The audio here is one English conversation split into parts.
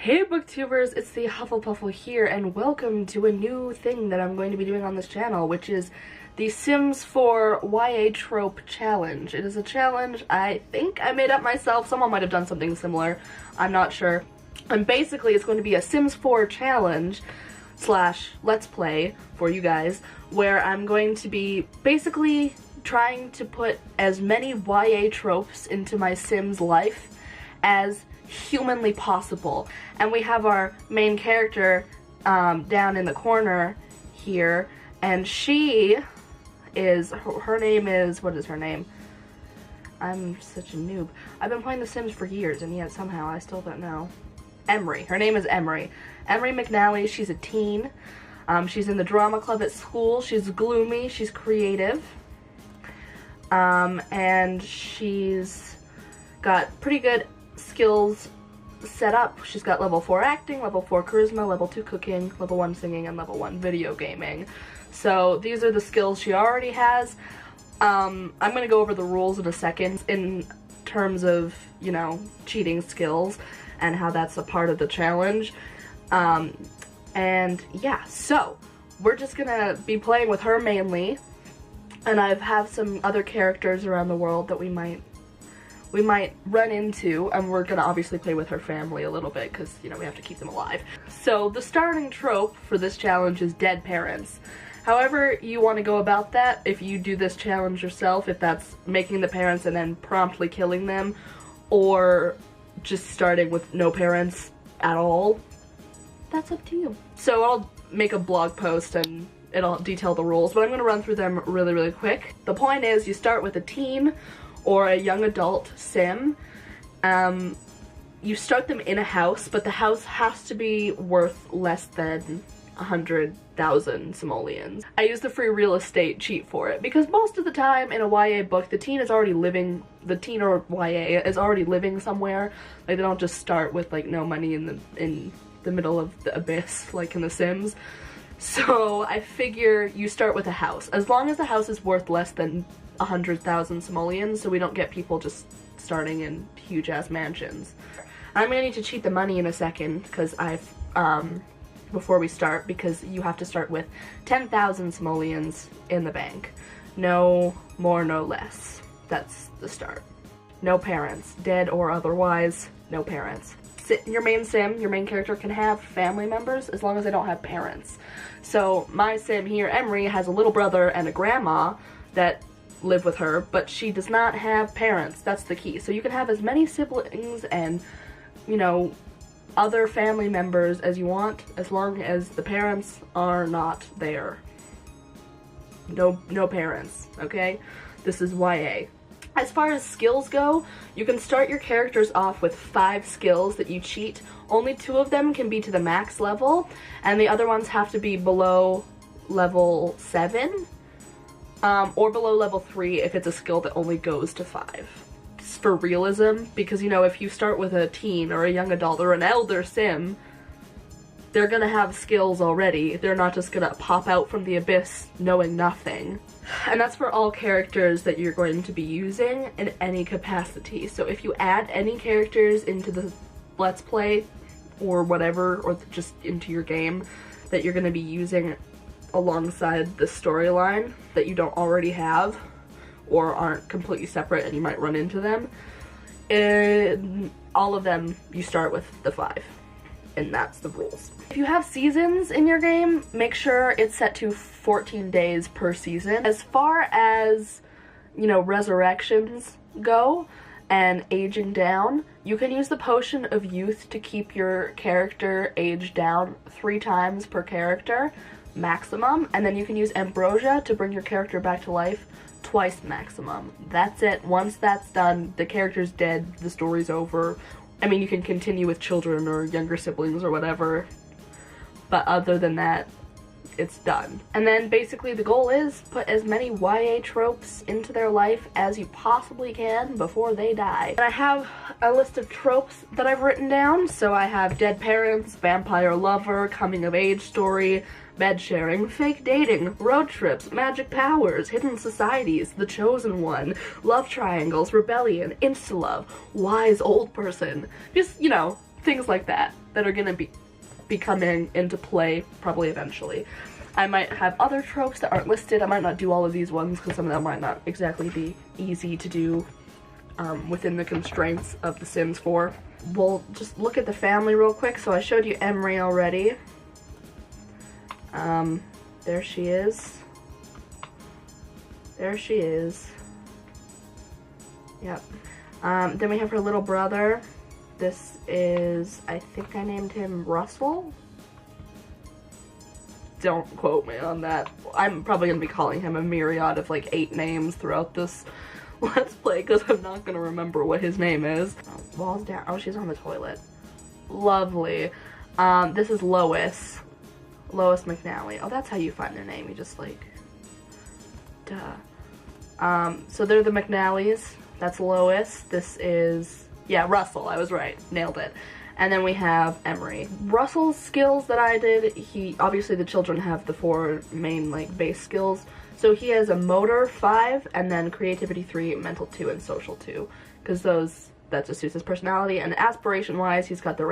Hey booktubers, it's the Hufflepuffle here, and welcome to a new thing that I'm going to be doing on this channel, which is the Sims 4 YA Trope Challenge. It is a challenge I think I made up myself. Someone might have done something similar. I'm not sure. And basically it's going to be a Sims 4 challenge slash Let's Play for you guys, where I'm going to be basically trying to put as many YA tropes into my Sims life as humanly possible. And we have our main character down in the corner here, and she is, her name is, what is her name? I'm such a noob. I've been playing The Sims for years, and yet somehow I still don't know. Emery. Her name is Emery. Emery McNally. She's a teen. She's in the drama club at school. She's gloomy. She's creative. And she's got pretty good skills set up. She's got level 4 acting, level 4 charisma, level 2 cooking, level 1 singing, and level 1 video gaming. So these are the skills she already has. I'm gonna go over the rules in a second in terms of, you know, cheating skills and how that's a part of the challenge. And yeah, so we're just gonna be playing with her mainly, and I have some other characters around the world that we might run into, and we're gonna obviously play with her family a little bit because, you know, we have to keep them alive. So the starting trope for this challenge is dead parents. However you want to go about that, if you do this challenge yourself, if that's making the parents and then promptly killing them, or just starting with no parents at all, that's up to you. So I'll make a blog post and it'll detail the rules, but I'm gonna run through them really quick. The point is, you start with a teen or a young adult sim. You start them in a house, but the house has to be worth less than 100,000 simoleons. I use the free real estate cheat for it because most of the time in a YA book, the teen is already living, the teen or YA is already living somewhere. Like, they don't just start with like no money in the middle of the abyss like in The Sims. So I figure you start with a house. As long as the house is worth less than 100,000 simoleons, so we don't get people just starting in huge ass mansions. I'm gonna need to cheat the money in a second because I've before we start, because you have to start with 10,000 simoleons in the bank. No more, no less. That's the start. No parents, dead or otherwise. No parents. Your main sim, your main character can have family members as long as they don't have parents. So my sim here, Emery, has a little brother and a grandma that live with her, but she does not have parents. That's the key. So you can have as many siblings and, you know, other family members as you want, as long as the parents are not there. No parents, okay? This is YA. As far as skills go, you can start your characters off with 5 skills that you cheat. Only 2 of them can be to the max level, and the other ones have to be below level 7, or below level 3 if it's a skill that only goes to 5. It's for realism, because, you know, if you start with a teen or a young adult or an elder sim, they're gonna have skills already. They're not just gonna pop out from the abyss knowing nothing. And that's for all characters that you're going to be using in any capacity. So if you add any characters into the Let's Play or whatever, or just into your game that you're gonna be using alongside the storyline that you don't already have or aren't completely separate and you might run into them, in all of them you start with the 5, and that's the rules. If you have seasons in your game, make sure it's set to 14 days per season. As far as, you know, resurrections go and aging down, you can use the Potion of Youth to keep your character aged down 3 times per character maximum, and then you can use Ambrosia to bring your character back to life twice maximum. That's it. Once that's done, the character's dead, the story's over. I mean, you can continue with children or younger siblings or whatever, but other than that, it's done. And then basically the goal is put as many YA tropes into their life as you possibly can before they die. And I have a list of tropes that I've written down. So I have dead parents, vampire lover, coming of age story, bed sharing, fake dating, road trips, magic powers, hidden societies, the chosen one, love triangles, rebellion, insta-love, wise old person. Just, you know, things like that are gonna be coming into play probably eventually. I might have other tropes that aren't listed. I might not do all of these ones because some of them might not exactly be easy to do within the constraints of The Sims 4. We'll just look at the family real quick. So I showed you Emery already. There she is. There she is. Yep. Then we have her little brother. This is, I think I named him Russell. Don't quote me on that. I'm probably gonna be calling him a myriad of like 8 names throughout this Let's Play because I'm not gonna remember what his name is. Oh, walls down. Oh, she's on the toilet. Lovely. This is Lois. Lois McNally. Oh, that's how you find their name. You just like, duh. So they're the McNallys. That's Lois. This is, yeah, Russell. I was right. Nailed it. And then we have Emery. Russell's skills that I did, obviously the children have the 4 main like base skills. So he has a motor 5, and then creativity 3, mental 2, and social 2. Because that just suits his personality. And aspiration wise, he's got the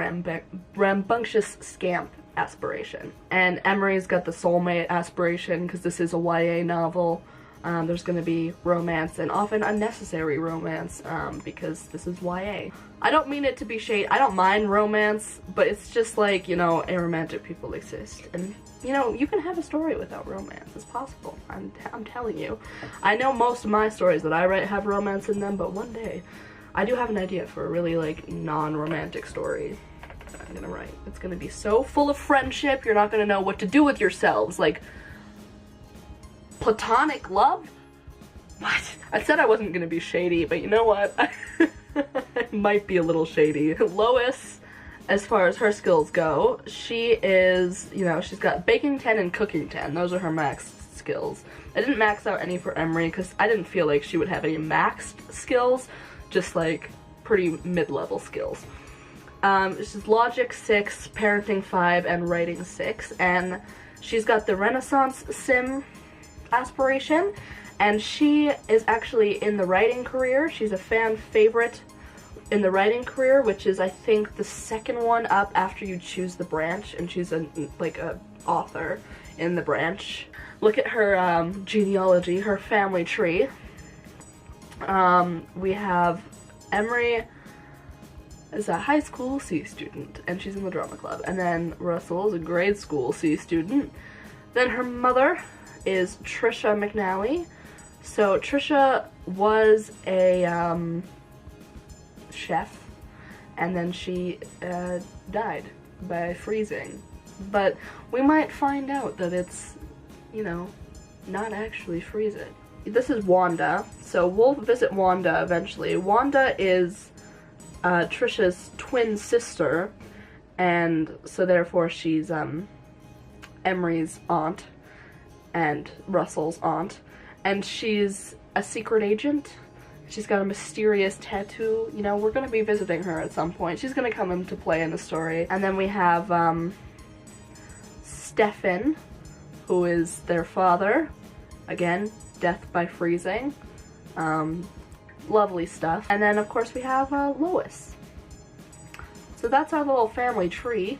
rambunctious scamp aspiration. And Emery's got the soulmate aspiration because this is a YA novel. There's going to be romance, and often unnecessary romance, because this is YA. I don't mean it to be shade. I don't mind romance, but it's just like, you know, aromantic people exist. And, you know, you can have a story without romance. It's possible. I'm telling you. I know most of my stories that I write have romance in them, but one day I do have an idea for a really, like, non-romantic story that I'm gonna write. It's gonna be so full of friendship, you're not gonna know what to do with yourselves. Like, platonic love? What? I said I wasn't gonna be shady, but you know what? I might be a little shady. Lois, as far as her skills go, she is, you know, she's got baking 10 and cooking 10. Those are her max skills. I didn't max out any for Emery because I didn't feel like she would have any maxed skills, just like pretty mid-level skills. She's logic 6, parenting 5, and writing 6, and she's got the Renaissance Sim aspiration, and she is actually in the writing career. She's a fan favorite in the writing career, which is I think the second one up after you choose the branch, and she's like a author in the branch. Look at her genealogy, her family tree. We have Emery is a high school C student, and she's in the drama club, and then Russell is a grade school C student. Then her mother is Trisha McNally. So Trisha was a chef, and then she died by freezing. But we might find out that it's, you know, not actually freezing. This is Wanda, so we'll visit Wanda eventually. Wanda is Trisha's twin sister, and so therefore she's Emery's aunt and Russell's aunt, and she's a secret agent. She's got a mysterious tattoo. You know, we're gonna be visiting her at some point. She's gonna come into play in the story. And then we have Stefan, who is their father. Again, death by freezing. Lovely stuff. And then of course we have Lois. So that's our little family tree.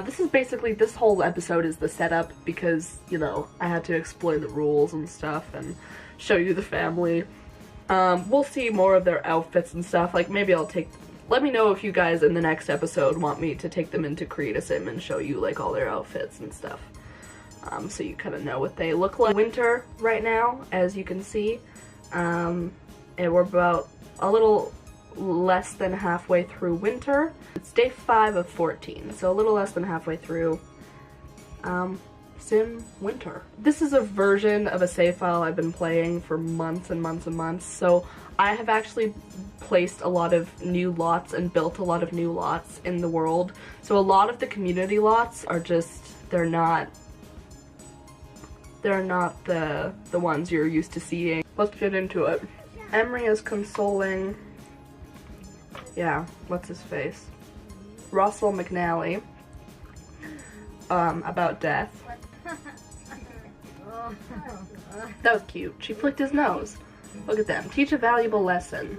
This is basically, this whole episode is the setup because, you know, I had to explain the rules and stuff and show you the family. We'll see more of their outfits and stuff. Like, maybe let me know if you guys in the next episode want me to take them into Create a Sim and show you, like, all their outfits and stuff. So you kind of know what they look like. Winter right now, as you can see. And we're about a little less than halfway through winter. It's day 5 of 14, so a little less than halfway through Sim Winter. This is a version of a save file I've been playing for months and months and months, so I have actually placed a lot of new lots and built a lot of new lots in the world. So a lot of the community lots are just, they're not the ones you're used to seeing. Let's get into it. Emery is consoling, yeah, what's his face? Russell McNally, about death. That was cute. She flicked his nose. Look at them. Teach a valuable lesson.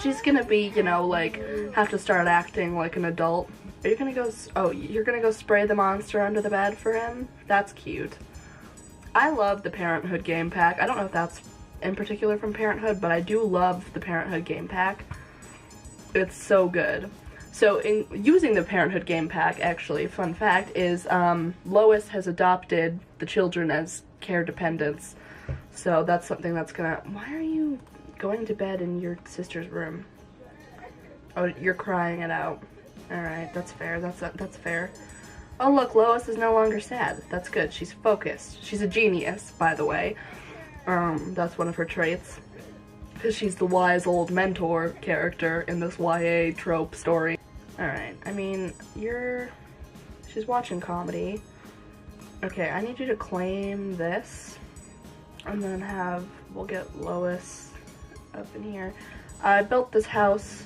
She's gonna be, you know, like, have to start acting like an adult. Are you gonna go, oh, you're gonna go spray the monster under the bed for him? That's cute. I love the Parenthood game pack. I don't know if that's in particular from Parenthood, but I do love the Parenthood game pack. It's so good. So in using the Parenthood game pack, actually, fun fact is Lois has adopted the children as care dependents. So that's something that's gonna, why are you going to bed in your sister's room? Oh, you're crying it out. Alright, that's fair. That's fair. Oh look, Lois is no longer sad. That's good. She's focused. She's a genius, by the way. That's one of her traits. Because she's the wise old mentor character in this YA trope story. Alright, I mean, she's watching comedy. Okay, I need you to claim this. And then we'll get Lois up in here. I built this house,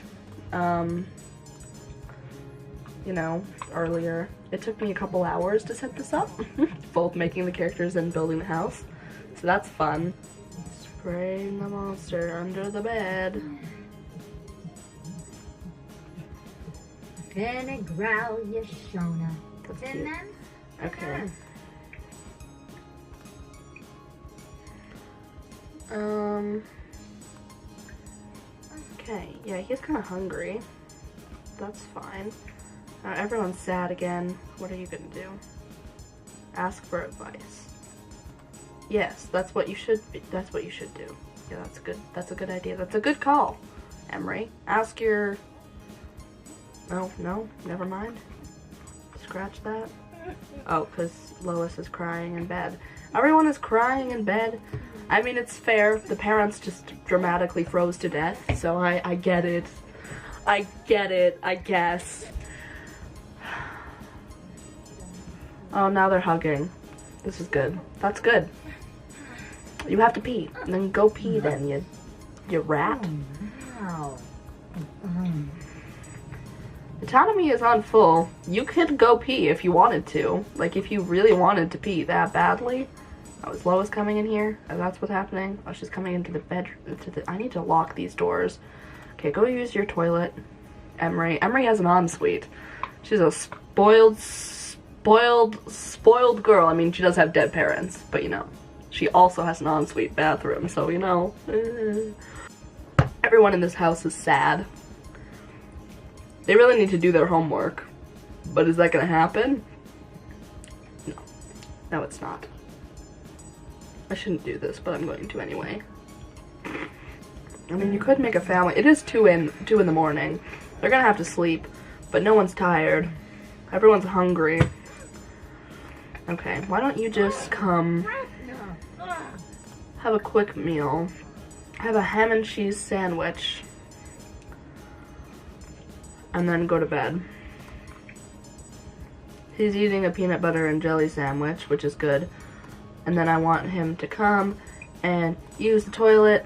you know, earlier. It took me a couple hours to set this up, both making the characters and building the house. So that's fun. Spraying the monster under the bed. Gonna growl your Shona. That's cute. Okay. Okay, yeah, he's kind of hungry. That's fine. Everyone's sad again. What are you gonna do? Ask for advice. Yes, that's what you should be. That's what you should do. Yeah, that's good. That's a good idea. That's a good call, Emery. Ask your... No, never mind. Scratch that. Oh, because Lois is crying in bed. Everyone is crying in bed. I mean, it's fair. The parents just dramatically froze to death, so I get it. I get it, I guess. Oh, now they're hugging. This is good. That's good. You have to pee. And then go pee then, you rat. Autonomy is on full. You could go pee if you wanted to. Like, if you really wanted to pee that badly. Oh, is Lois coming in here? Oh, that's what's happening? Oh, she's coming into the bedroom. I need to lock these doors. Okay, go use your toilet. Emery. Emery has an ensuite. She's a spoiled girl. I mean, she does have dead parents, but you know. She also has an ensuite bathroom, so you know. Everyone in this house is sad. They really need to do their homework. But is that gonna happen? No. No, it's not. I shouldn't do this, but I'm going to anyway. I mean, you could make a family. It is 2 in the morning. They're gonna have to sleep, but no one's tired. Everyone's hungry. Okay, why don't you just come have a quick meal. Have a ham and cheese sandwich. And then go to bed. He's eating a peanut butter and jelly sandwich, which is good. And then I want him to come and use the toilet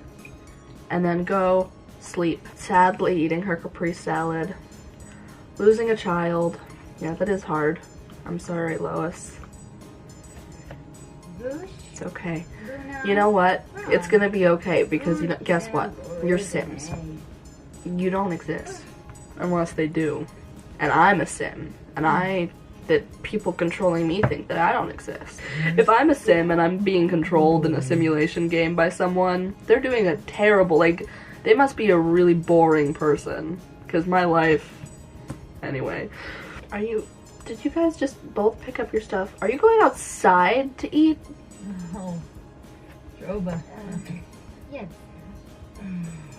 and then go sleep. Sadly eating her caprese salad. Losing a child. Yeah, that is hard. I'm sorry, Lois. It's okay. You know what? It's gonna be okay because, you know, guess what? You're Sims. You don't exist. Unless they do. And I'm a sim. And that people controlling me think that I don't exist. If I'm a sim and I'm being controlled in a simulation game by someone, they're doing a terrible, like, they must be a really boring person. Because my life... Anyway. Did you guys just both pick up your stuff? Are you going outside to eat? No. Trope. Yes.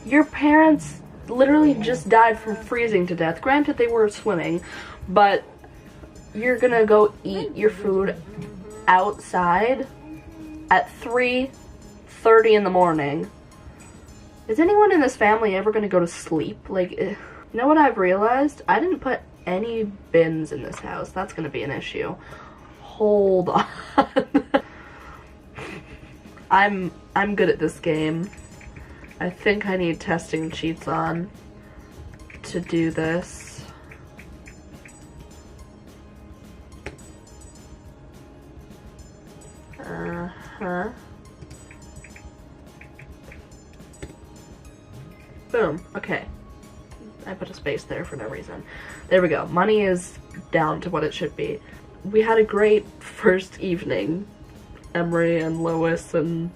Your parents literally just died from freezing to death. Granted, they were swimming, but you're gonna go eat your food outside at 3:30 in the morning. Is anyone in this family ever gonna go to sleep? Like, you know what I've realized? I didn't put any bins in this house. That's gonna be an issue. Hold on. I'm good at this game. I think I need testing cheats on to do this. Boom. Okay. I put a space there for no reason. There we go. Money is down to what it should be. We had a great first evening. Emery and Lois and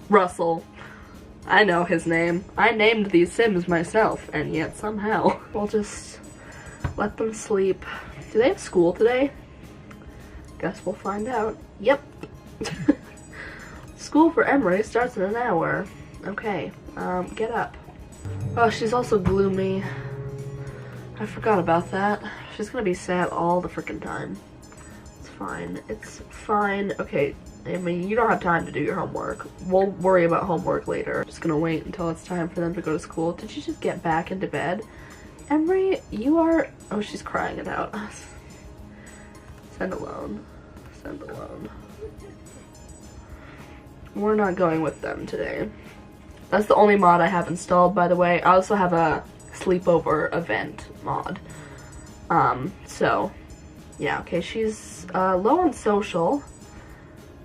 Russell. I know his name. I named these Sims myself, and yet somehow we'll just let them sleep. Do they have school today? Guess we'll find out. Yep. School for Emery starts in an hour. Okay, get up. Oh, she's also gloomy. I forgot about that. She's gonna be sad all the freaking time. It's fine. It's fine. Okay, I mean, you don't have time to do your homework. We'll worry about homework later. Just gonna wait until it's time for them to go to school. Did you just get back into bed? Emery, you are... Oh, she's crying it out. Send alone. Send alone. We're not going with them today. That's the only mod I have installed, by the way. I also have a sleepover event mod. So, yeah, okay, she's low on social.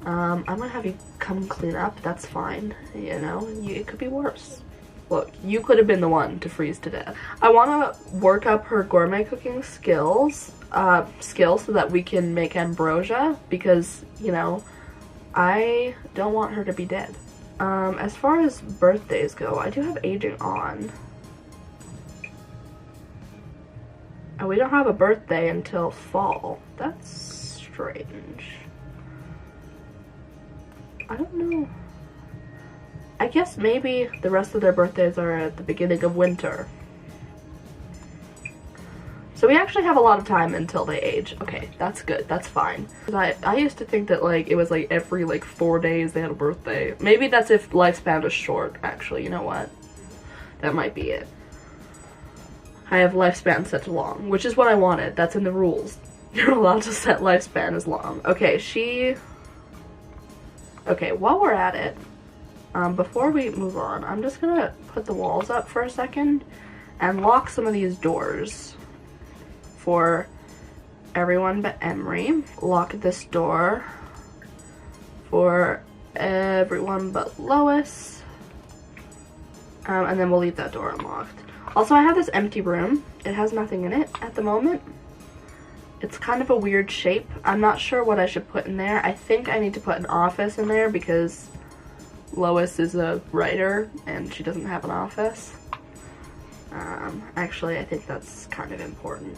I'm gonna have you come clean up, that's fine. You know, it could be worse. Look, you could have been the one to freeze to death. I want to work up her gourmet cooking skills so that we can make ambrosia, because, you know, I don't want her to be dead. As far as birthdays go, I do have aging on. And we don't have a birthday until fall. That's strange. I don't know. I guess maybe the rest of their birthdays are at the beginning of winter. So we actually have a lot of time until they age. Okay, that's good. That's fine. I used to think that, like, it was, like, every, like, 4 days they had a birthday. Maybe that's if lifespan is short, actually. You know what? That might be it. I have lifespan set to long, which is what I wanted. That's in the rules. You're allowed to set lifespan as long. Okay, Okay, while we're at it, before we move on, I'm just gonna put the walls up for a second and lock some of these doors for everyone but Emery. Lock this door for everyone but Lois. And then we'll leave that door unlocked. Also, I have this empty room. It has nothing in it at the moment. It's kind of a weird shape. I'm not sure what I should put in there. I think I need to put an office in there because Lois is a writer and she doesn't have an office. Actually, I think that's kind of important.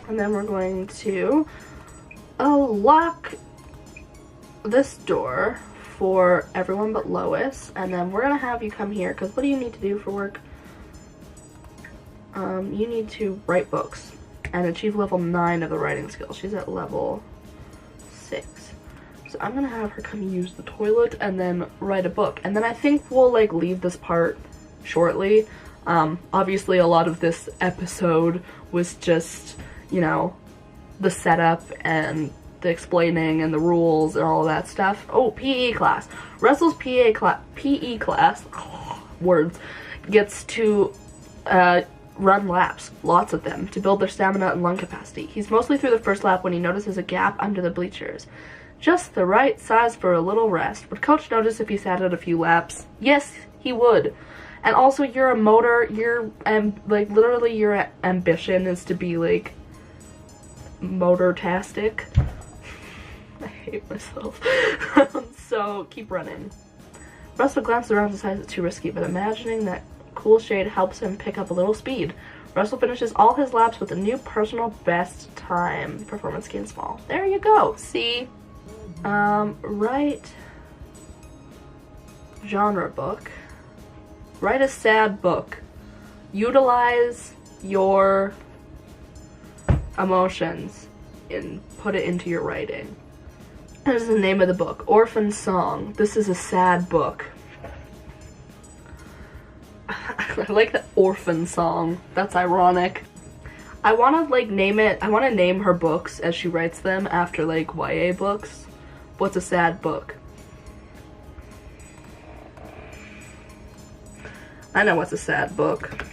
And then we're going to lock this door for everyone but Lois, and then we're gonna have you come here, because what do you need to do for work? You need to write books and achieve level 9 of the writing skill. She's at level 6. So I'm gonna have her come use the toilet and then write a book, and then I think we'll, like, leave this part shortly. Obviously a lot of this episode was just, you know, the setup and the explaining and the rules and all of that stuff. Oh, PE class. Russell's PE class, words, gets to run laps, lots of them, to build their stamina and lung capacity. He's mostly through the first lap when he notices a gap under the bleachers. Just the right size for a little rest. Would Coach notice if he sat out a few laps? Yes, he would. And also, you're a motor, like, literally your ambition is to be, like, motor-tastic. I hate myself. So, keep running. Russell glanced around and decides it's too risky, but imagining that cool shade helps him pick up a little speed. Russell finishes all his laps with a new personal best time. Performance gain small. There you go. See? Write genre book. Write a sad book. Utilize your emotions and put it into your writing. This is the name of the book. Orphan Song. This is a sad book. I like the orphan song. That's ironic. I want to like name it, I want to name her books as she writes them after like YA books. What's a sad book? I know what's a sad book.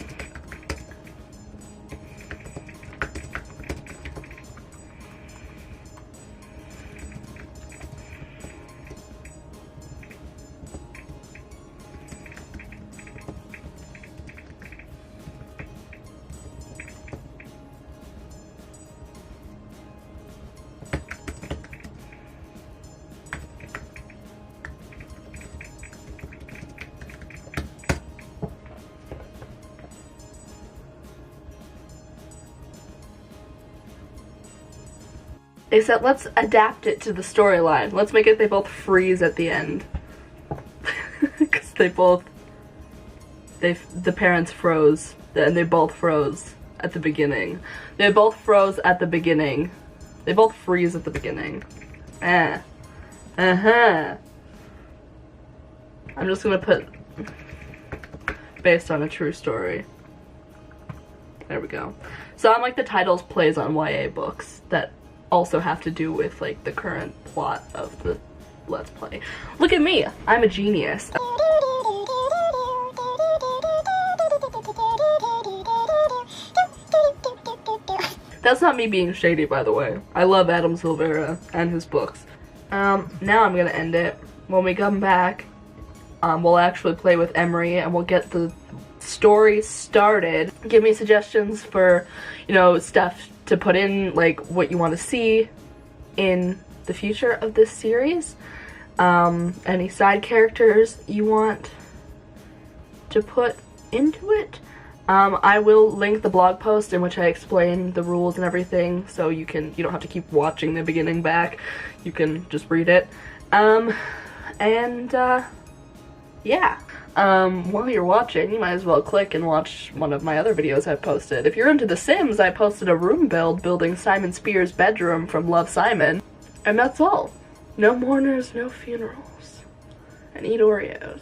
They said, let's adapt it to the storyline. Let's make it they both freeze at the end. Because the parents froze, and they both froze at the beginning. They both froze at the beginning. They both freeze at the beginning. I'm just gonna put, based on a true story. There we go. So I'm like the titles plays on YA books that also have to do with like the current plot of the Let's Play. Look at me, I'm a genius. That's not me being shady, by the way. I love Adam Silvera and his books. Now I'm gonna end it. When we come back, we'll actually play with Emery and we'll get the story started. Give me suggestions for, you know, stuff to put in, like what you want to see in the future of this series. Any side characters you want to put into it. I will link the blog post in which I explain the rules and everything, so you don't have to keep watching the beginning back. You can just read it. Yeah. While you're watching, you might as well click and watch one of my other videos I've posted. If you're into The Sims, I posted a room build building Simon Spears' bedroom from Love, Simon. And that's all. No mourners, no funerals. And eat Oreos.